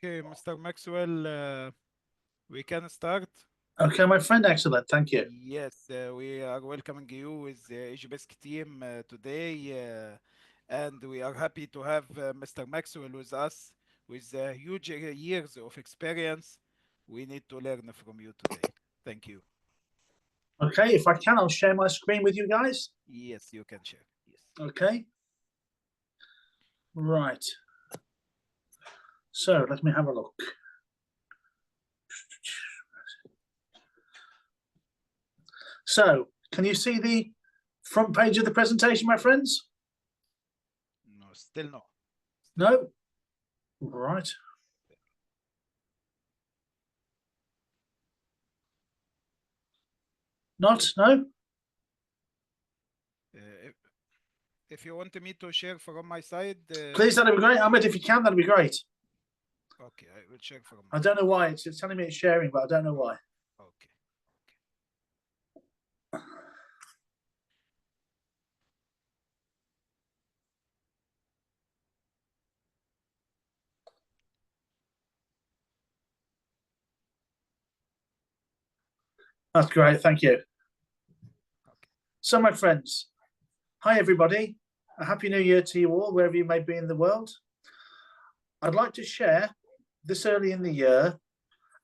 Okay, Mr. Maxwell, we can start. Okay, my friend, excellent. Thank you. Yes, we are welcoming you with the AGBSK team today, and we are happy to have Mr. Maxwell with us with huge years of experience. We need to learn from you today. Thank you. Okay, if I can, I'll share my screen with you guys. Yes, you can share. Yes. Okay. Right. So let me have a look. So, can you see the front page of the presentation, my friends? No, still no. No? Right. Not? No? Uh, if you want me to share from my side, Please, that'd be great. Ahmed, if you can, that'd be great. okay, I will share from. I don't know why. It's telling me it's sharing, but I don't know why. Okay. That's great. Thank you. Okay. So, my friends, hi, everybody. A happy new year to you all, wherever you may be in the world. I'd like to share this early in the year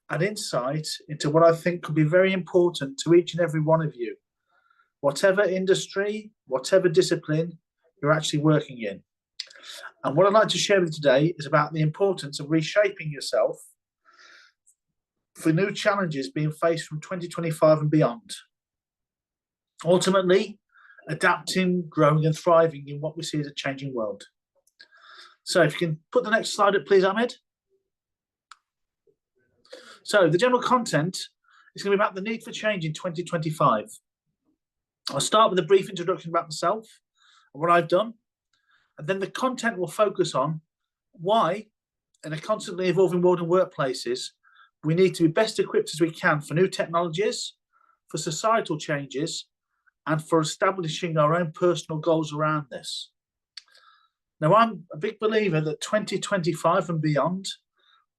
an insight into what I think could be very important to each and every one of you, whatever industry, whatever discipline you're actually working in. And what I'd like to share with you today is about the importance of reshaping yourself for new challenges being faced from 2025 and beyond. Ultimately, adapting, growing, and thriving in what we see as a changing world. So if you can put the next slide up, please, Ahmed. So the general content is going to be about the need for change in 2025. I'll start with a brief introduction about myself and what I've done, and then the content will focus on why, in a constantly evolving world and workplaces, we need to be best equipped as we can for new technologies, for societal changes, and for establishing our own personal goals around this. Now, I'm a big believer that 2025 and beyond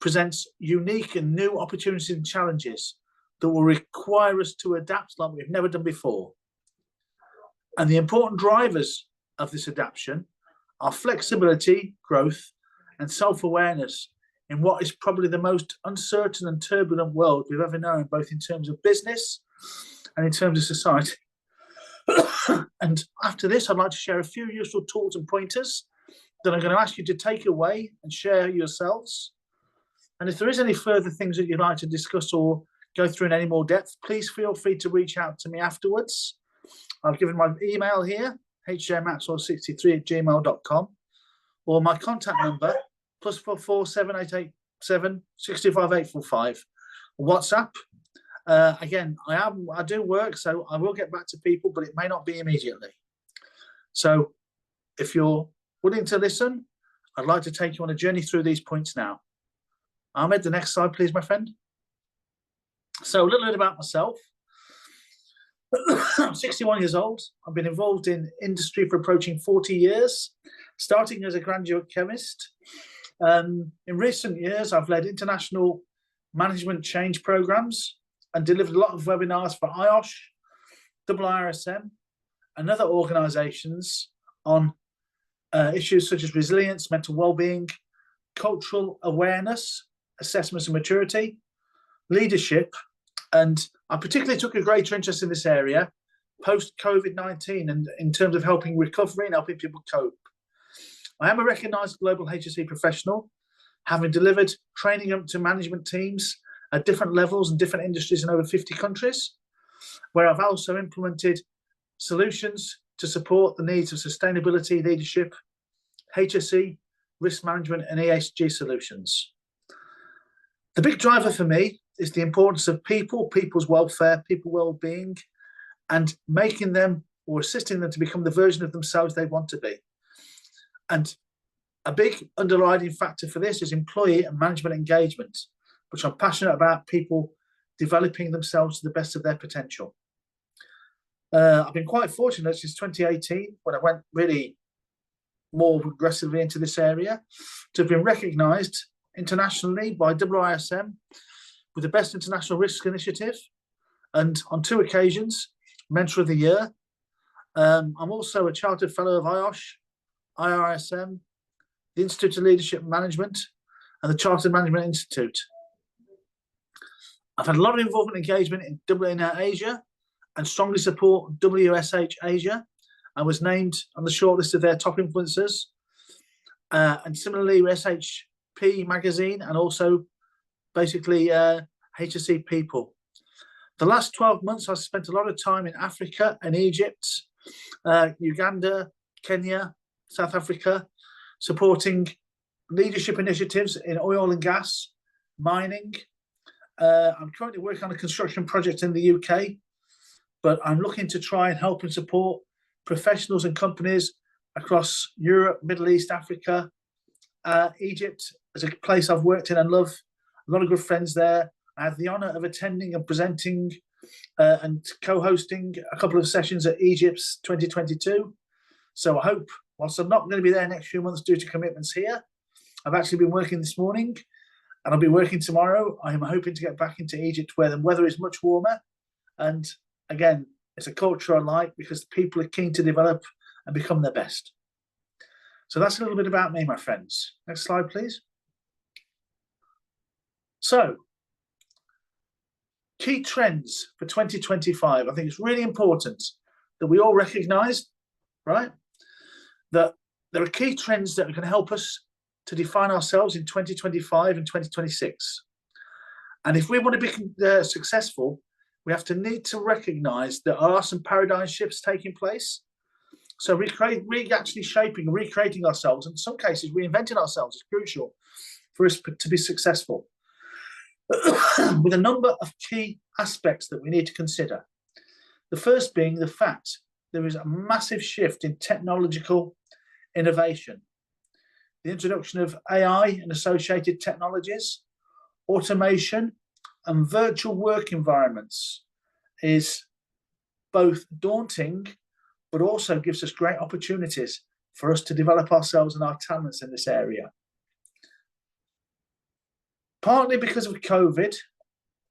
presents unique and new opportunities and challenges that will require us to adapt like we've never done before. And the important drivers of this adaptation are flexibility, growth, and self-awareness in what is probably the most uncertain and turbulent world we've ever known, both in terms of business and in terms of society. And after this, I'd like to share a few useful tools and pointers that I'm going to ask you to take away and share yourselves. And if there is any further things that you'd like to discuss or go through in any more depth, please feel free to reach out to me afterwards. I've given my email here, hjmaxwell63@gmail.com, or my contact number, +44 7887 65845. WhatsApp. Again, I do work, so I will get back to people, but it may not be immediately. So if you're willing to listen, I'd like to take you on a journey through these points now. Ahmed, the next slide, please, my friend. So a little bit about myself. I'm 61 years old. I've been involved in industry for approaching 40 years, starting as a graduate chemist. In recent years, I've led international management change programs and delivered a lot of webinars for IOSH, IRSM, and other organizations on issues such as resilience, mental well-being, cultural awareness, assessments and maturity, leadership, and I particularly took a greater interest in this area post-COVID-19 and in terms of helping recovery and helping people cope. I am a recognised global HSE professional, having delivered training up to management teams at different levels and different industries in over 50 countries, where I've also implemented solutions to support the needs of sustainability, leadership, HSE, risk management, and ESG solutions. The big driver for me is the importance of people, people's welfare, people well-being, and making them or assisting them to become the version of themselves they want to be. And a big underlying factor for this is employee and management engagement, which I'm passionate about, people developing themselves to the best of their potential. I've been quite fortunate since 2018, when I went really more aggressively into this area, to have been recognised internationally by IISM with the Best International Risk Initiative, and on 2 occasions, Mentor of the Year. I'm also a Chartered Fellow of IOSH, IRSM, the Institute of Leadership Management, and the Chartered Management Institute. I've had a lot of involvement and engagement in Asia and strongly support WSH Asia. I was named on the shortlist of their top influencers. And similarly, SHP magazine and also basically HSE People. The last 12 months, I've spent a lot of time in Africa and Egypt, Uganda, Kenya, South Africa, supporting leadership initiatives in oil and gas, mining. I'm currently working on a construction project in the UK, but I'm looking to try and help and support professionals and companies across Europe, Middle East, Africa. Egypt is a place I've worked in and love. A lot of good friends there. I had the honour of attending and presenting and co-hosting a couple of sessions at Egypt's 2022. So I hope, whilst I'm not going to be there next few months due to commitments here, I've actually been working this morning and I'll be working tomorrow. I am hoping to get back into Egypt where the weather is much warmer. And again, it's a culture I like because people are keen to develop and become their best. So that's a little bit about me, my friends. Next slide, please. So, key trends for 2025. I think it's really important that we all recognise, right, that there are key trends that can help us to define ourselves in 2025 and 2026. And if we want to be successful, we have to need to recognise there are some paradigm shifts taking place. So actually shaping and recreating ourselves, in some cases reinventing ourselves is crucial for us to be successful. With a number of key aspects that we need to consider. The first being the fact there is a massive shift in technological innovation. The introduction of AI and associated technologies, automation, and virtual work environments is both daunting, but also gives us great opportunities for us to develop ourselves and our talents in this area. Partly because of COVID,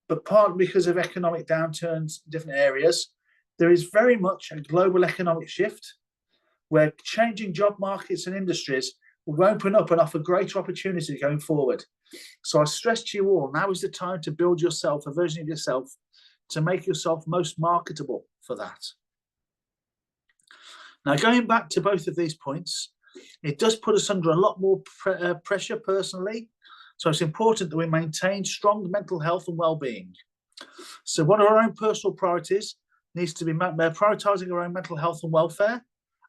but partly because of economic downturns in different areas, there is very much a global economic shift where changing job markets and industries will open up and offer greater opportunity going forward. So I stress to you all, now is the time to build yourself, a version of yourself, to make yourself most marketable for that. Now, going back to both of these points, it does put us under a lot more pressure personally. So it's important that we maintain strong mental health and well-being. So one of our own personal priorities needs to be prioritising our own mental health and welfare,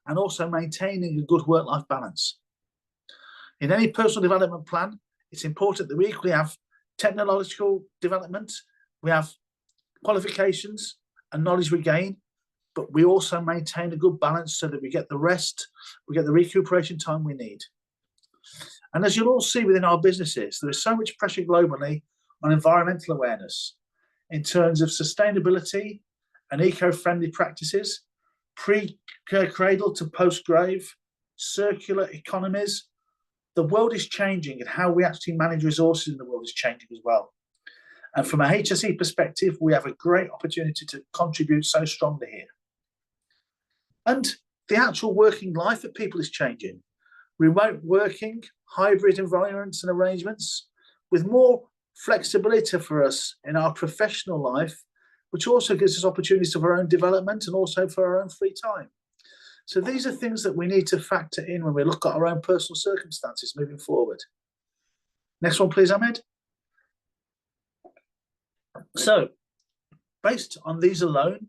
and also maintaining a good work-life balance. In any personal development plan, it's important that we equally have technological development, we have qualifications and knowledge we gain, but we also maintain a good balance so that we get the rest, we get the recuperation time we need. And as you'll all see within our businesses, there is so much pressure globally on environmental awareness in terms of sustainability and eco-friendly practices, pre-cradle to post-grave, circular economies. The world is changing, and how we actually manage resources in the world is changing as well. And from a HSE perspective, we have a great opportunity to contribute so strongly here. And the actual working life of people is changing. Remote working, hybrid environments and arrangements, with more flexibility for us in our professional life, which also gives us opportunities of our own development and also for our own free time. So these are things that we need to factor in when we look at our own personal circumstances moving forward. Next one, please, Ahmed. So, based on these alone,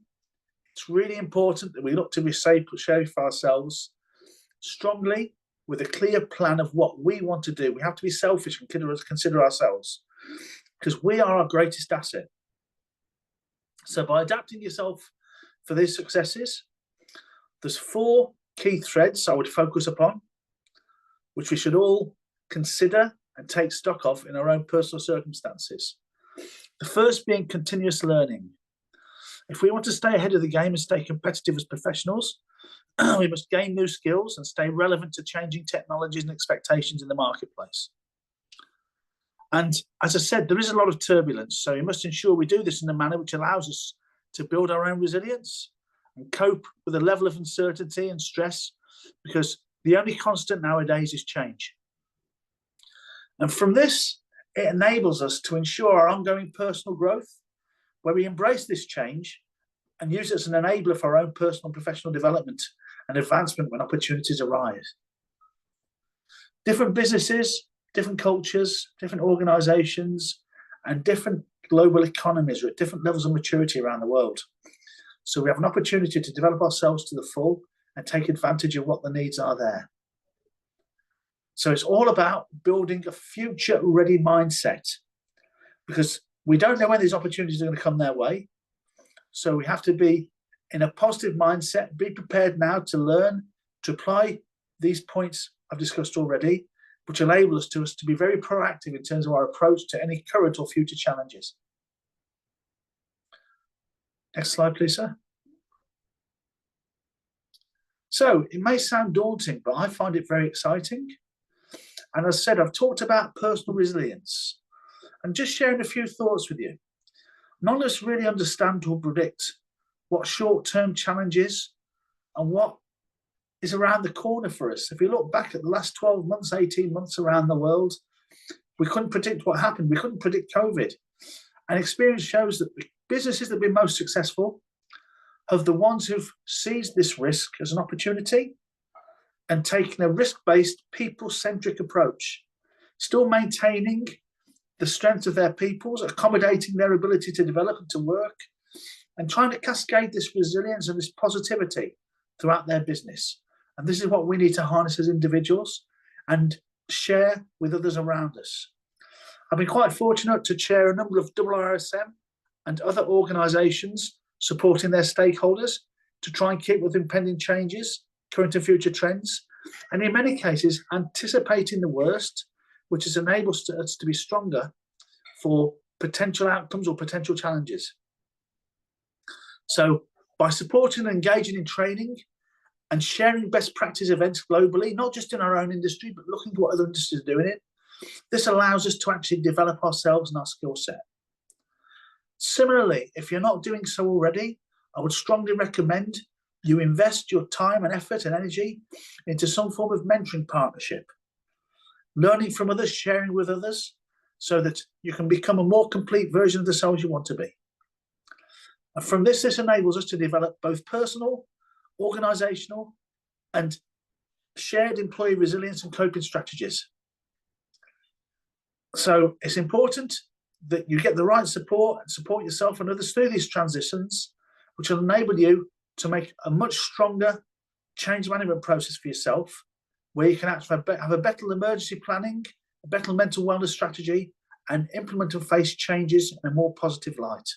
it's really important that we look to reshape ourselves strongly with a clear plan of what we want to do. We have to be selfish and consider ourselves, because we are our greatest asset. So by adapting yourself for these successes, there's 4 key threads I would focus upon, which we should all consider and take stock of in our own personal circumstances. The first being continuous learning. If we want to stay ahead of the game and stay competitive as professionals, we must gain new skills and stay relevant to changing technologies and expectations in the marketplace. And as I said, there is a lot of turbulence, so we must ensure we do this in a manner which allows us to build our own resilience and cope with a level of uncertainty and stress, because the only constant nowadays is change. And from this, it enables us to ensure our ongoing personal growth, where we embrace this change and use it as an enabler for our own personal and professional development and advancement when opportunities arise. Different businesses, different cultures, different organizations, and different global economies are at different levels of maturity around the world. So we have an opportunity to develop ourselves to the full and take advantage of what the needs are there. So it's all about building a future-ready mindset, because we don't know when these opportunities are going to come their way. So we have to be in a positive mindset, be prepared now to learn, to apply these points I've discussed already, which enable us to be very proactive in terms of our approach to any current or future challenges. Next slide, please, sir. So it may sound daunting, but I find it very exciting. And as I said, I've talked about personal resilience and just sharing a few thoughts with you. None of us really understand or predict what short-term challenges and what is around the corner for us. If you look back at the last 12 months, 18 months around the world, we couldn't predict what happened. We couldn't predict COVID. And experience shows that the businesses that have been most successful are the ones who've seized this risk as an opportunity and taken a risk-based, people-centric approach, still maintaining the strength of their peoples, accommodating their ability to develop and to work, and trying to cascade this resilience and this positivity throughout their business. And this is what we need to harness as individuals and share with others around us. I've been quite fortunate to chair a number of RRSM and other organisations supporting their stakeholders to try and keep with impending changes, current and future trends, and in many cases anticipating the worst, which has enabled us to be stronger for potential outcomes or potential challenges. So by supporting and engaging in training and sharing best practice events globally, not just in our own industry, but looking at what other industries are doing it, this allows us to actually develop ourselves and our skill set. Similarly, if you're not doing so already, I would strongly recommend you invest your time and effort and energy into some form of mentoring partnership, learning from others, sharing with others, so that you can become a more complete version of the selves you want to be. And from this enables us to develop both personal, organizational, and shared employee resilience and coping strategies. So it's important that you get the right support and support yourself and others through these transitions, which will enable you to make a much stronger change management process for yourself, where you can actually have a better emergency planning, a better mental wellness strategy, and implement and face changes in a more positive light.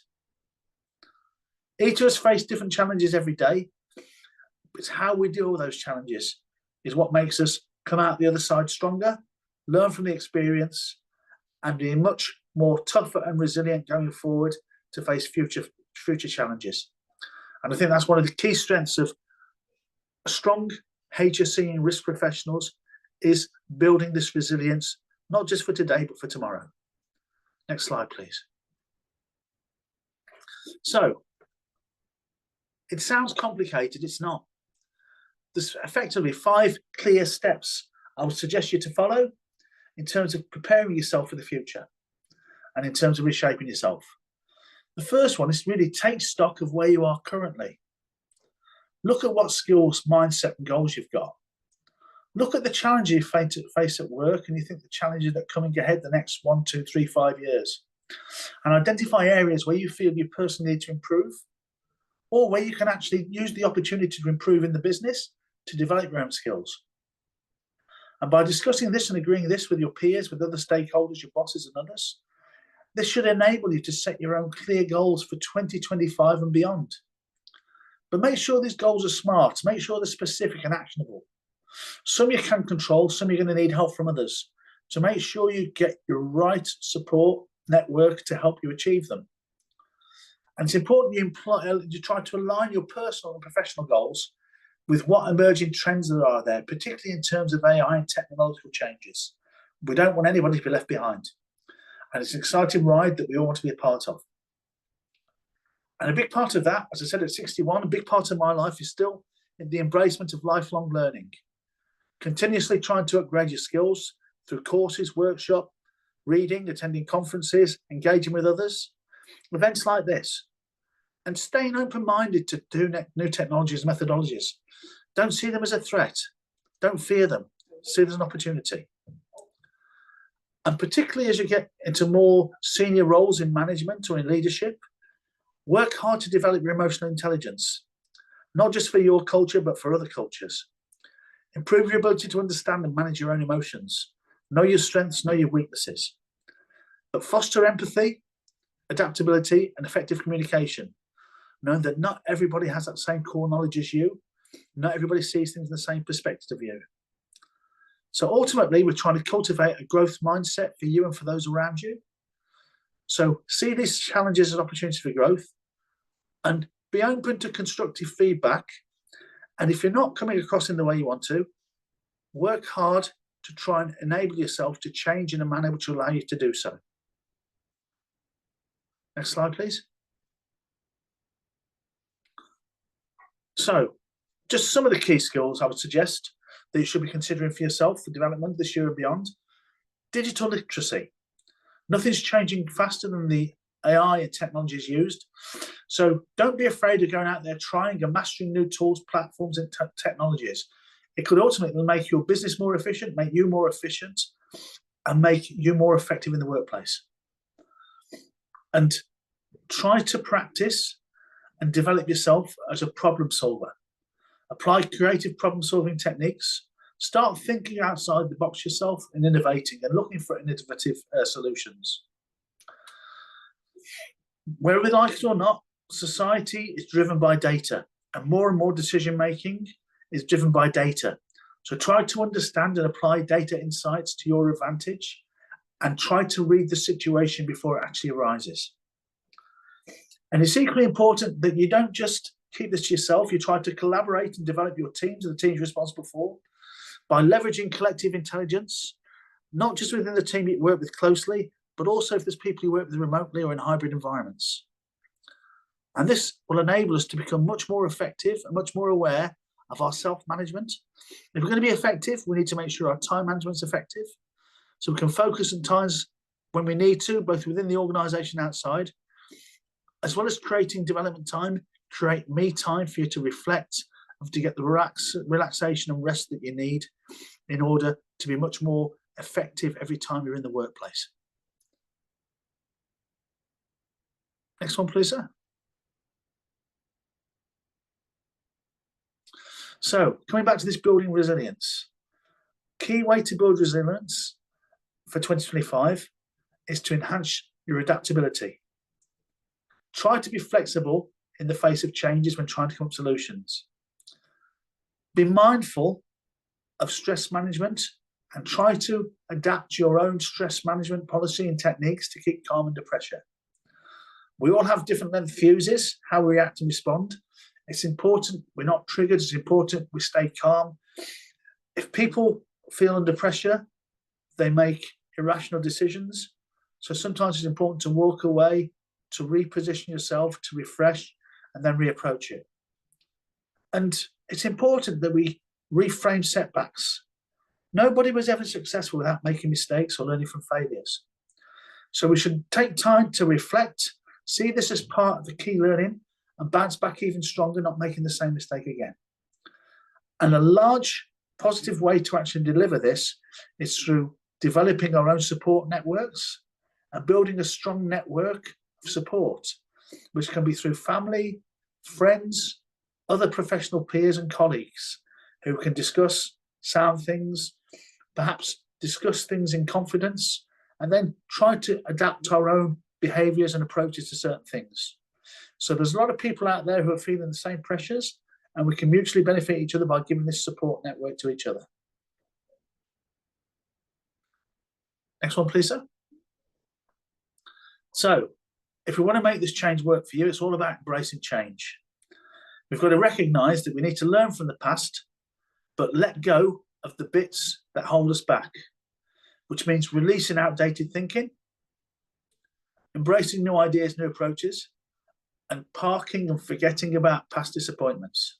Each of us face different challenges every day. It's how we deal with those challenges is what makes us come out the other side stronger, learn from the experience, and be much more tougher and resilient going forward to face future challenges. And I think that's one of the key strengths of strong HSE and risk professionals is building this resilience, not just for today, but for tomorrow. Next slide, please. So it sounds complicated, it's not. There's effectively 5 clear steps I would suggest you to follow in terms of preparing yourself for the future and in terms of reshaping yourself. The first one is really take stock of where you are currently. Look at what skills, mindset, and goals you've got. Look at the challenges you face at work, and you think the challenges that are coming ahead the next 1, 2, 3, 5 years. And identify areas where you feel you personally need to improve, or where you can actually use the opportunity to improve in the business to develop your own skills. And by discussing this and agreeing this with your peers, with other stakeholders, your bosses and others, this should enable you to set your own clear goals for 2025 and beyond. But make sure these goals are smart. Make sure they're specific and actionable. Some you can control, some you're going to need help from others. So make sure you get your right support network to help you achieve them. And it's important you try to align your personal and professional goals with what emerging trends there are there, particularly in terms of AI and technological changes. We don't want anybody to be left behind. And it's an exciting ride that we all want to be a part of. And a big part of that, as I said at 61, a big part of my life is still in the embracement of lifelong learning, continuously trying to upgrade your skills through courses, workshops, reading, attending conferences, engaging with others, events like this, and staying open-minded to new technologies and methodologies. Don't see them as a threat. Don't fear them. See them as an opportunity. And particularly as you get into more senior roles in management or in leadership, work hard to develop your emotional intelligence, not just for your culture, but for other cultures. Improve your ability to understand and manage your own emotions. Know your strengths, know your weaknesses. But foster empathy, adaptability, and effective communication, knowing that not everybody has that same core knowledge as you. Not everybody sees things in the same perspective of you. So ultimately, we're trying to cultivate a growth mindset for you and for those around you. So see these challenges as opportunities for growth and be open to constructive feedback. And if you're not coming across in the way you want to, work hard to try and enable yourself to change in a manner which will allow you to do so. Next slide, please. So just some of the key skills I would suggest that you should be considering for yourself for development this year and beyond. Digital literacy. Nothing's changing faster than the AI and technologies used. So don't be afraid of going out there, trying and mastering new tools, platforms, and technologies. It could ultimately make your business more efficient, make you more efficient, and make you more effective in the workplace. And try to practice and develop yourself as a problem solver. Apply creative problem-solving techniques. Start thinking outside the box yourself and innovating and looking for innovative solutions. Whether we like it or not, society is driven by data, and more decision-making is driven by data. So try to understand and apply data insights to your advantage and try to read the situation before it actually arises. And it's equally important that you don't just keep this to yourself. You try to collaborate and develop your teams and the teams you're responsible for by leveraging collective intelligence, not just within the team you work with closely, but also if there's people you work with remotely or in hybrid environments. And this will enable us to become much more effective and much more aware of our self-management. If we're going to be effective, we need to make sure our time management is effective, so we can focus at times when we need to, both within the organisation and outside, as well as creating development time, create me time for you to reflect and to get the relaxation and rest that you need in order to be much more effective every time you're in the workplace. Next one, please, sir. So coming back to this building resilience, key way to build resilience for 2025 is to enhance your adaptability. Try to be flexible in the face of changes when trying to come up with solutions. Be mindful of stress management and try to adapt your own stress management policy and techniques to keep calm under pressure. We all have different length fuses, how we react and respond. It's important we're not triggered. It's important we stay calm. If people feel under pressure, they make irrational decisions. So sometimes it's important to walk away, to reposition yourself, to refresh, and then reapproach it. And it's important that we reframe setbacks. Nobody was ever successful without making mistakes or learning from failures. So we should take time to reflect, see this as part of the key learning, and bounce back even stronger, not making the same mistake again. And a large positive way to actually deliver this is through developing our own support networks and building a strong network of support, which can be through family, friends, other professional peers and colleagues who can discuss sound things, perhaps discuss things in confidence, and then try to adapt our own behaviours and approaches to certain things. So there's a lot of people out there who are feeling the same pressures, and we can mutually benefit each other by giving this support network to each other. Next one, please, sir. So if we want to make this change work for you, it's all about embracing change. We've got to recognise that we need to learn from the past, but let go of the bits that hold us back, which means releasing outdated thinking, embracing new ideas, new approaches, and parking and forgetting about past disappointments.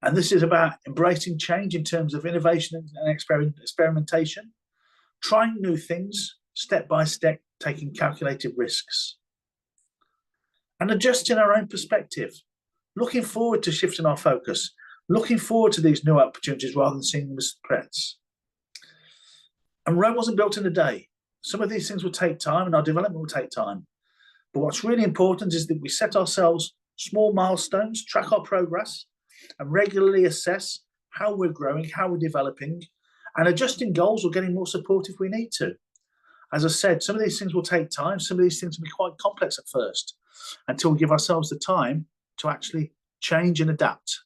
And this is about embracing change in terms of innovation and experimentation, trying new things step by step, taking calculated risks, and adjusting our own perspective, looking forward to shifting our focus, looking forward to these new opportunities rather than seeing them as threats. And Rome wasn't built in a day. Some of these things will take time and our development will take time. But what's really important is that we set ourselves small milestones, track our progress, and regularly assess how we're growing, how we're developing, and adjusting goals or getting more support if we need to. As I said, some of these things will take time. Some of these things will be quite complex at first until we give ourselves the time to actually change and adapt.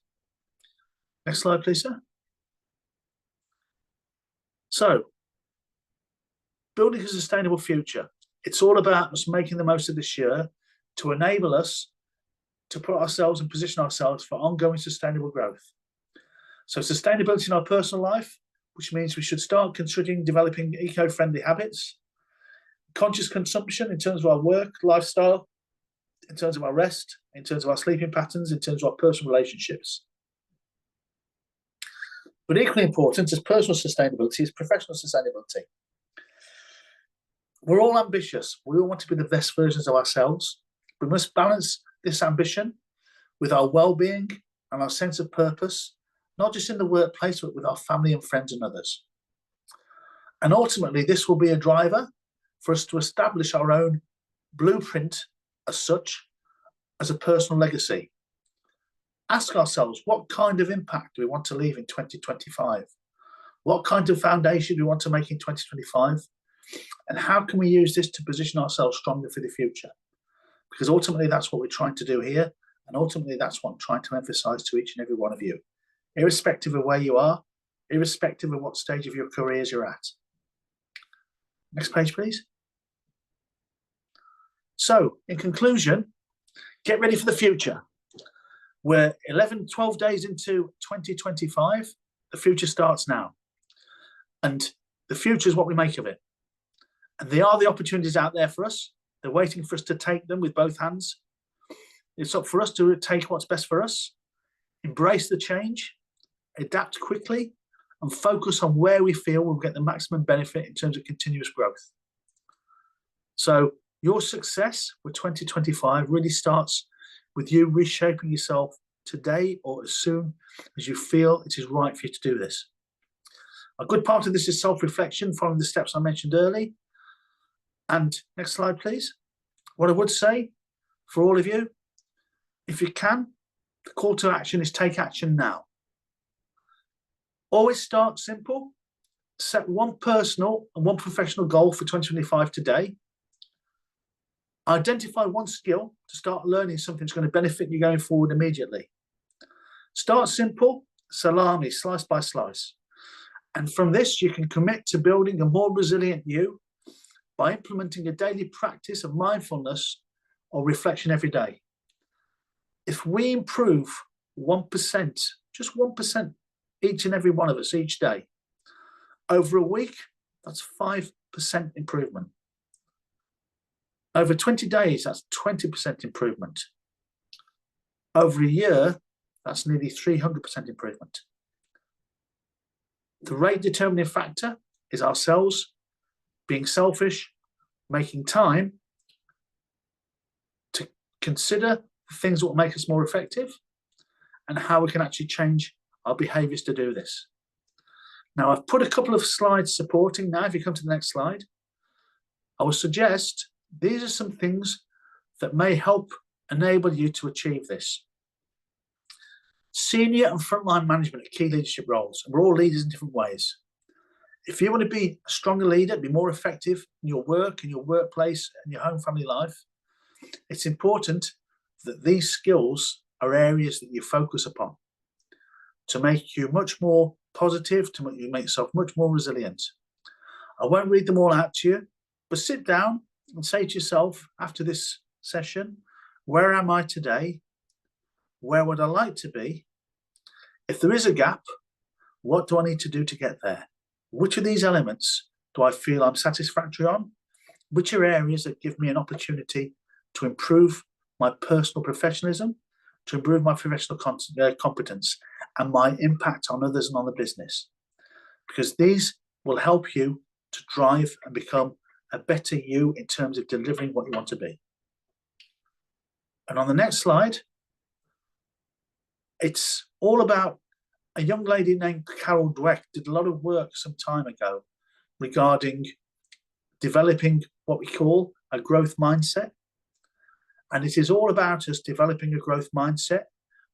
Next slide, please, sir. So, building a sustainable future. It's all about us making the most of this year to enable us to put ourselves and position ourselves for ongoing sustainable growth. So sustainability in our personal life, which means we should start considering developing eco-friendly habits, conscious consumption in terms of our work, lifestyle, in terms of our rest, in terms of our sleeping patterns, in terms of our personal relationships. But equally important as personal sustainability is professional sustainability. We're all ambitious. We all want to be the best versions of ourselves. We must balance this ambition with our well-being and our sense of purpose, not just in the workplace, but with our family and friends and others. And ultimately, this will be a driver for us to establish our own blueprint as such, as a personal legacy. Ask ourselves, what kind of impact do we want to leave in 2025? What kind of foundation do we want to make in 2025? And how can we use this to position ourselves stronger for the future? Because ultimately, that's what we're trying to do here. And ultimately, that's what I'm trying to emphasize to each and every one of you, irrespective of where you are, irrespective of what stage of your careers you're at. Next page, please. So, in conclusion, get ready for the future. We're 12 days into 2025. The future starts now. And the future is what we make of it. And there are the opportunities out there for us. They're waiting for us to take them with both hands. It's up for us to take what's best for us, embrace the change, adapt quickly, and focus on where we feel we'll get the maximum benefit in terms of continuous growth. So your success with 2025 really starts with you reshaping yourself today or as soon as you feel it is right for you to do this. A good part of this is self-reflection, following the steps I mentioned earlier. And next slide, please. What I would say for all of you, if you can, the call to action is take action now. Always start simple. Set one personal and one professional goal for 2025 today. Identify one skill to start learning something that's going to benefit you going forward immediately. Start simple, salami, slice by slice. And from this, you can commit to building a more resilient you by implementing a daily practice of mindfulness or reflection every day. If we improve 1%, just 1%, each and every one of us each day, over a week, that's 5% improvement. Over 20 days, that's 20% improvement. Over a year, that's nearly 300% improvement. The rate determining factor is ourselves being selfish, making time to consider the things that will make us more effective and how we can actually change our behaviours to do this. Now, I've put a couple of slides supporting now. If you come to the next slide, I would suggest these are some things that may help enable you to achieve this. Senior and frontline management are key leadership roles, and we're all leaders in different ways. If you want to be a stronger leader, be more effective in your work, in your workplace, and your home family life, it's important that these skills are areas that you focus upon to make you much more positive, to make you make yourself much more resilient. I won't read them all out to you, but sit down and say to yourself after this session, where am I today? Where would I like to be? If there is a gap, what do I need to do to get there? Which of these elements do I feel I'm satisfactory on? which are areas that give me an opportunity to improve my personal professionalism, to improve my professional competence, and my impact on others and on the business. Because these will help you to drive and become a better you in terms of delivering what you want to be. And on the next slide, it's all about a young lady named Carol Dweck did a lot of work some time ago regarding developing what we call a growth mindset. And it is all about us developing a growth mindset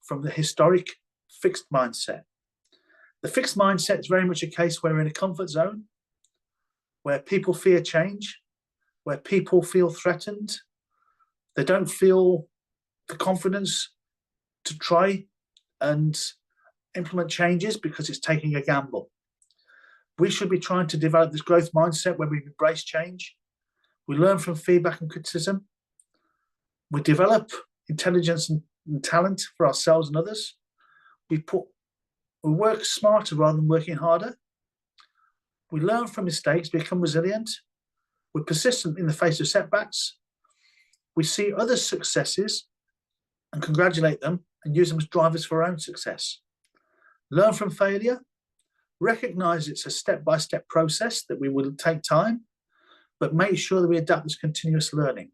from the historic fixed mindset. The fixed mindset is very much a case where we're in a comfort zone, where people fear change, where people feel threatened. They don't feel the confidence to try and implement changes because it's taking a gamble. We should be trying to develop this growth mindset where we embrace change. We learn from feedback and criticism. We develop intelligence and talent for ourselves and others. We work smarter rather than working harder. We learn from mistakes, become resilient. We're persistent in the face of setbacks. We see others' successes and congratulate them and use them as drivers for our own success. Learn from failure. Recognize it's a step-by-step process that we will take time, but make sure that we adapt this continuous learning.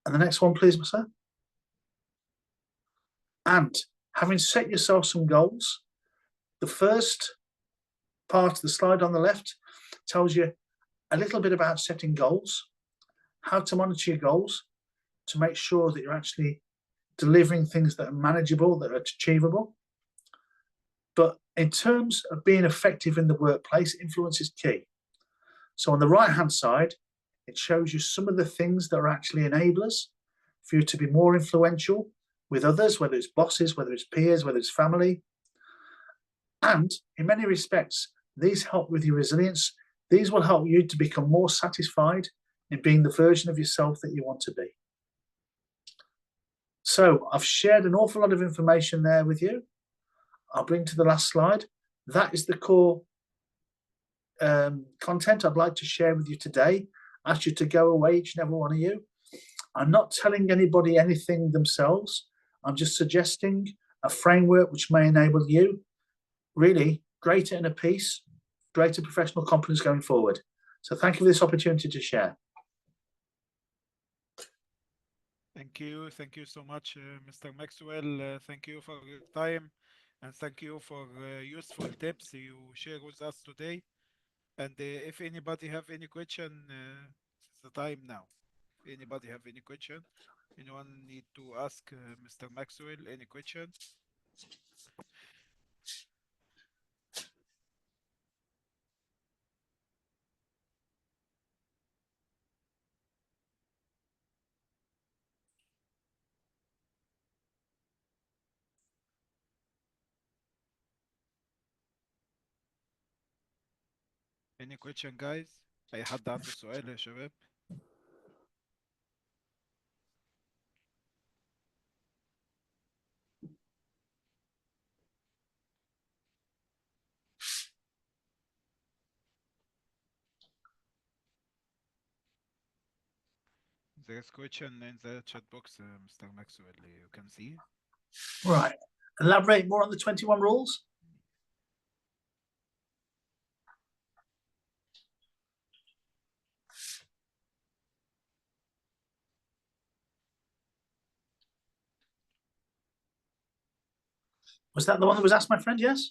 And the next one, please, sir. And having set yourself some goals, the first part of the slide on the left tells you a little bit about setting goals, how to monitor your goals to make sure that you're actually delivering things that are manageable, that are achievable. But in terms of being effective in the workplace, influence is key. So on the right-hand side, it shows you some of the things that are actually enablers for you to be more influential with others, whether it's bosses, whether it's peers, whether it's family. And in many respects, these help with your resilience. These will help you to become more satisfied in being the version of yourself that you want to be. So I've shared an awful lot of information there with you. I'll bring to the last slide. That is the core content I'd like to share with you today. I ask you to go away, each and every one of you. I'm not telling anybody anything themselves. I'm just suggesting a framework which may enable you really greater inner peace, greater professional competence going forward. So thank you for this opportunity to share. Thank you. Thank you so much, Mr. Maxwell. Thank you for your time, and thank you for useful tips you share with us today. And if anybody have any question, it's the time now. If anybody have any question, anyone need to ask Mr. Maxwell any question? Any question, guys? أي حد عنده سؤال يا شباب؟ There's question in the chat box, Mr. Maxwell. You can see. Right. Elaborate more on the 21 rules. Was that the one that was asked, my friend? Yes?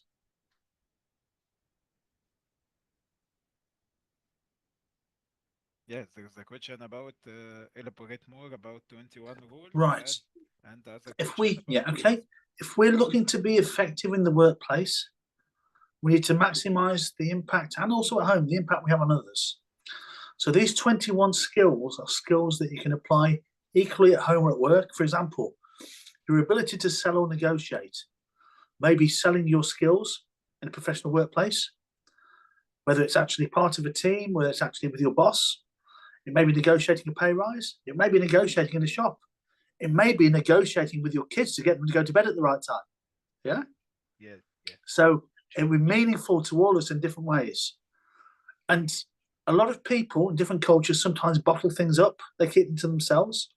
Yes, there's a question about elaborate more about 21 rules. Right. And other if question we, about okay. If we're looking to be effective in the workplace, we need to maximize the impact, and also at home, the impact we have on others. So these 21 skills are skills that you can apply equally at home or at work. For example, your ability to sell or negotiate, maybe selling your skills in a professional workplace, whether it's actually part of a team, whether it's actually with your boss. It may be negotiating a pay rise. It may be negotiating in a shop. It may be negotiating with your kids to get them to go to bed at the right time. Yeah? Yeah. So it will be meaningful to all of us in different ways. And A lot of people in different cultures sometimes bottle things up. They keep them to themselves.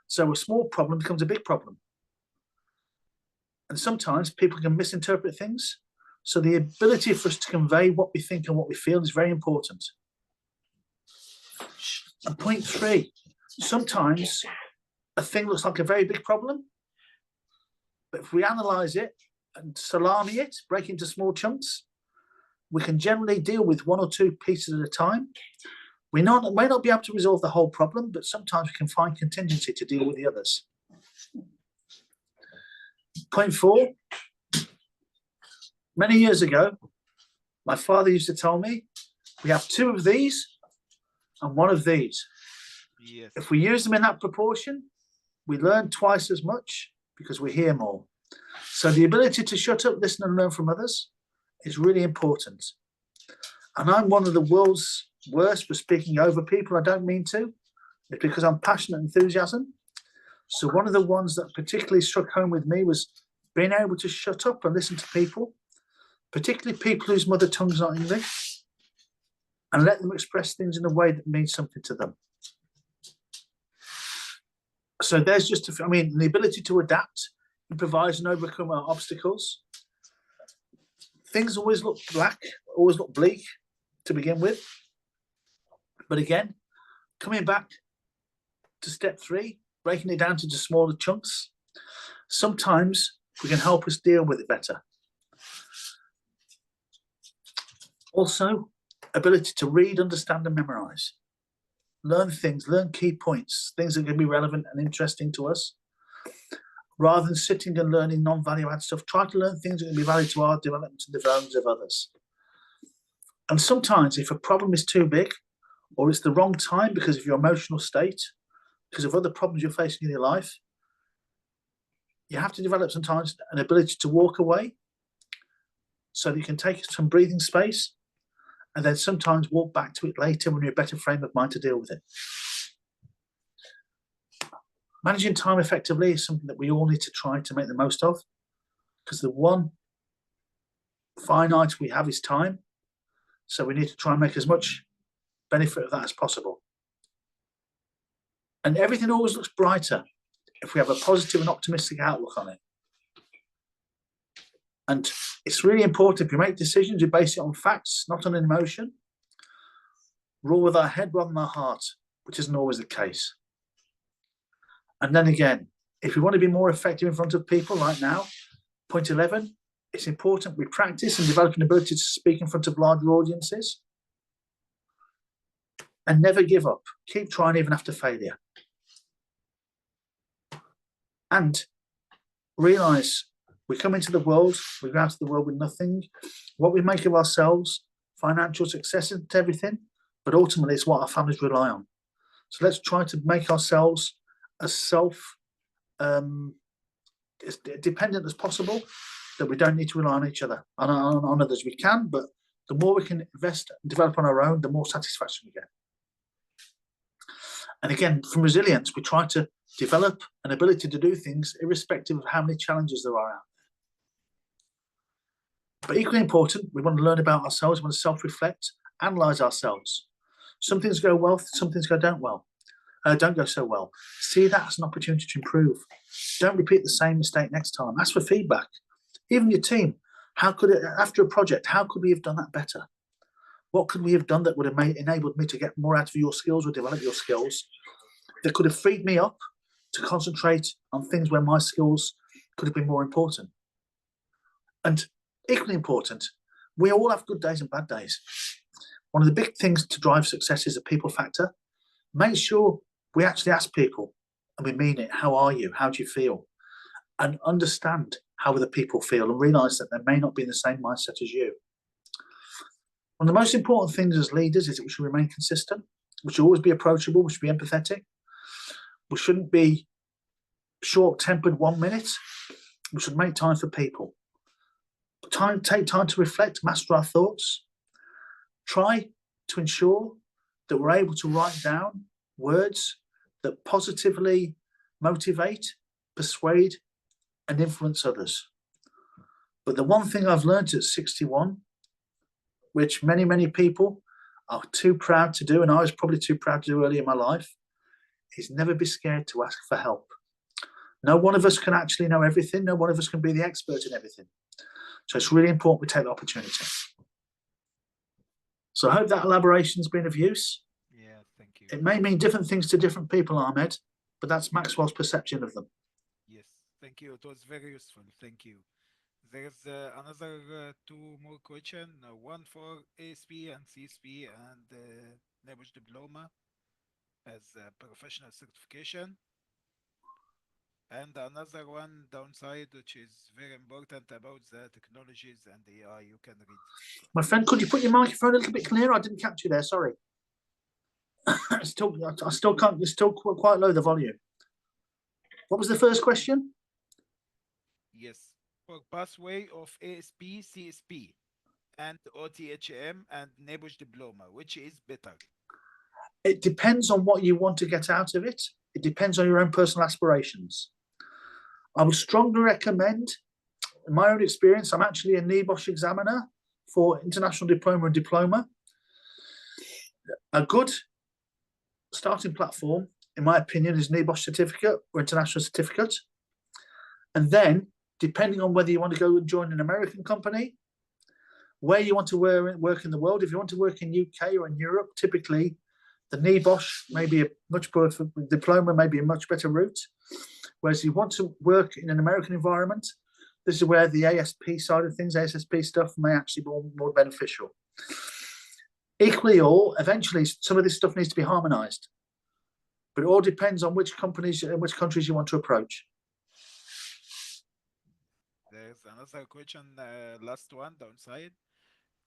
So a small problem becomes a big problem. And sometimes people can misinterpret things. So the ability for us to convey what we think and what we feel is very important. And point 3, sometimes a thing looks like a very big problem, but if we analyze it and salami it, break it into small chunks, we can generally deal with 1 or 2 pieces at a time. We may not be able to resolve the whole problem, but sometimes we can find contingency to deal with the others. Point 4, many years ago, my father used to tell me, we have 2 of these and 1 of these. Yes. If we use them in that proportion, we learn twice as much because we hear more. So the ability to shut up, listen, and learn from others is really important. And I'm one of the world's worst for speaking over people. I don't mean to. It's because I'm passionate and enthusiasm. So one of the ones that particularly struck home with me was being able to shut up and listen to people, particularly people whose mother tongue's not English, and let them express things in a way that means something to them. So there's just, the ability to adapt, improvise and overcome our obstacles. Things always look black, always look bleak to begin with. But again, coming back to step 3, breaking it down into smaller chunks, sometimes we can help us deal with it better. Also, ability to read, understand and memorize. Learn things, learn key points, things that are going to be relevant and interesting to us. Rather than sitting and learning non-value add stuff, try to learn things that can be valuable to our development and the development of others. And sometimes if a problem is too big, or it's the wrong time because of your emotional state, because of other problems you're facing in your life, you have to develop sometimes an ability to walk away so that you can take some breathing space and then sometimes walk back to it later when you're in a better frame of mind to deal with it. Managing time effectively is something that we all need to try to make the most of, because the one finite we have is time. So we need to try and make as much benefit of that as possible. And everything always looks brighter if we have a positive and optimistic outlook on it. And it's really important, if we make decisions, we base it on facts, not on emotion. Rule with our head rather than our heart, which isn't always the case. And then again, if we want to be more effective in front of people like now, point 11, it's important we practice and develop an ability to speak in front of larger audiences. And never give up. Keep trying even after failure. And realize we come into the world, we go out to the world with nothing. What we make of ourselves, financial success isn't everything, but ultimately it's what our families rely on. So let's try to make ourselves as dependent as possible, that we don't need to rely on each other. On others we can, but the more we can invest and develop on our own, the more satisfaction we get. And again, from resilience, we try to develop an ability to do things irrespective of how many challenges there are out there. But equally important, we want to learn about ourselves, we want to self-reflect, analyse ourselves. Some things go well, some things don't go so well. See that as an opportunity to improve. Don't repeat the same mistake next time. Ask for feedback. Even your team, after a project, how could we have done that better? What could we have done that would have enabled me to get more out of your skills or develop your skills, that could have freed me up to concentrate on things where my skills could have been more important? And equally important, we all have good days and bad days. One of the big things to drive success is the people factor. Make sure we actually ask people, and we mean it, how are you? How do you feel? And understand how other people feel and realise that they may not be in the same mindset as you. One of the most important things as leaders is that we should remain consistent. We should always be approachable. We should be empathetic. We shouldn't be short-tempered 1 minute. We should make time for people. Take time to reflect, master our thoughts. Try to ensure that we're able to write down words that positively motivate, persuade, and influence others. But the one thing I've learned at 61, which many people are too proud to do, and I was probably too proud to do early in my life, is never be scared to ask for help. No one of us can actually know everything. No one of us can be the expert in everything. So it's really important we take the opportunity. So I hope that elaboration's been of use. Yeah, thank you. It may mean different things to different people, Ahmed, but that's Maxwell's perception of them. Yes, thank you. It was very useful. Thank you. There's another two more question. One for ASP and CSP and NABUJ diploma as professional certification. And another one downside, which is very important about the technologies and AI. You can read. My friend, could you put your microphone a little bit clearer? I didn't catch you there. Sorry. I still can't. It's still quite low, the volume. What was the first question? Yes, for pathway of ASP, CSP, and OTHM and NABUJ diploma, which is better? It depends on what you want to get out of it. It depends on your own personal aspirations. I would strongly recommend, in my own experience, I'm actually a NEBOSH examiner for international diploma and diploma. A good starting platform, in my opinion, is NEBOSH certificate or international certificate. And then, depending on whether you want to go and join an American company, where you want to work in the world, if you want to work in UK or in Europe, typically the NEBOSH may be a much better diploma, may be a much better route. Whereas if you want to work in an American environment, this is where the ASP side of things, ASSP stuff, may actually be more beneficial. Equally, or eventually, some of this stuff needs to be harmonized. But it all depends on which companies and which countries you want to approach. There's another question, last one, downside.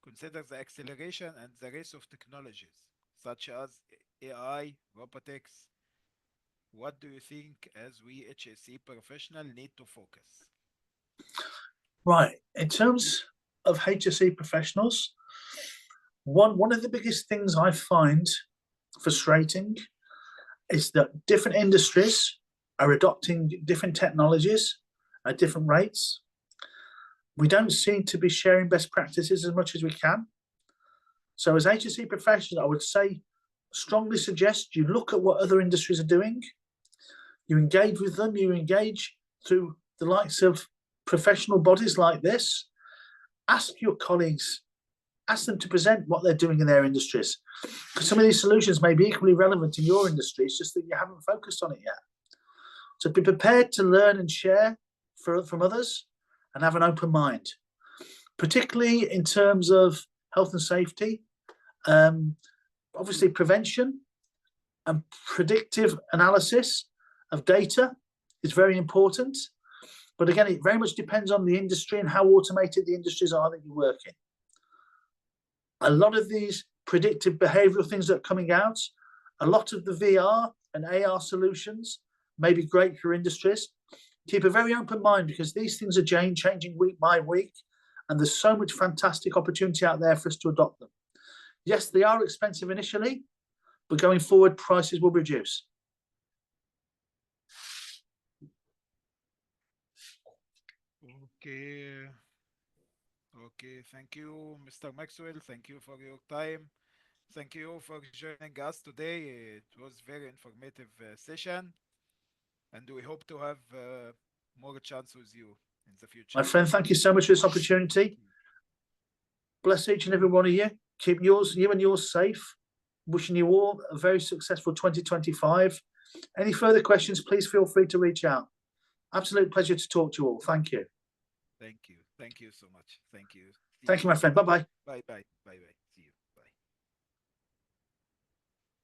Consider the acceleration and the race of technologies, such as AI, robotics. What do you think as we HSE professional need to focus? Right. In terms of HSE professionals, one of the biggest things I find frustrating is that different industries are adopting different technologies at different rates. We don't seem to be sharing best practices as much as we can. So as HSE professionals, I would say, strongly suggest you look at what other industries are doing. You engage with them, you engage through the likes of professional bodies like this. Ask your colleagues, ask them to present what they're doing in their industries. Because some of these solutions may be equally relevant in your industry, it's just that you haven't focused on it yet. So be prepared to learn and share from others and have an open mind, particularly in terms of health and safety. Obviously, prevention and predictive analysis of data is very important. But again, it very much depends on the industry and how automated the industries are that you work in. A lot of these predictive behavioral things that are coming out, a lot of the VR and AR solutions may be great for industries. Keep a very open mind because these things are changing week by week, and there's so much fantastic opportunity out there for us to adopt them. Yes, they are expensive initially, but going forward, prices will reduce. Okay. Okay, thank you, Mr. Maxwell. Thank you for your time. Thank you for joining us today. It was very informative session, and we hope to have more chance with you in the future. My friend, thank you so much for this opportunity. Bless each and every one of you. Keep you and yours safe. Wishing you all a very successful 2025. Any further questions, please feel free to reach out. Absolute pleasure to talk to you all. Thank you. Thank you. Thank you so much. Thank you. Thank you, my friend. Bye-bye. Bye-bye. Bye-bye. See you.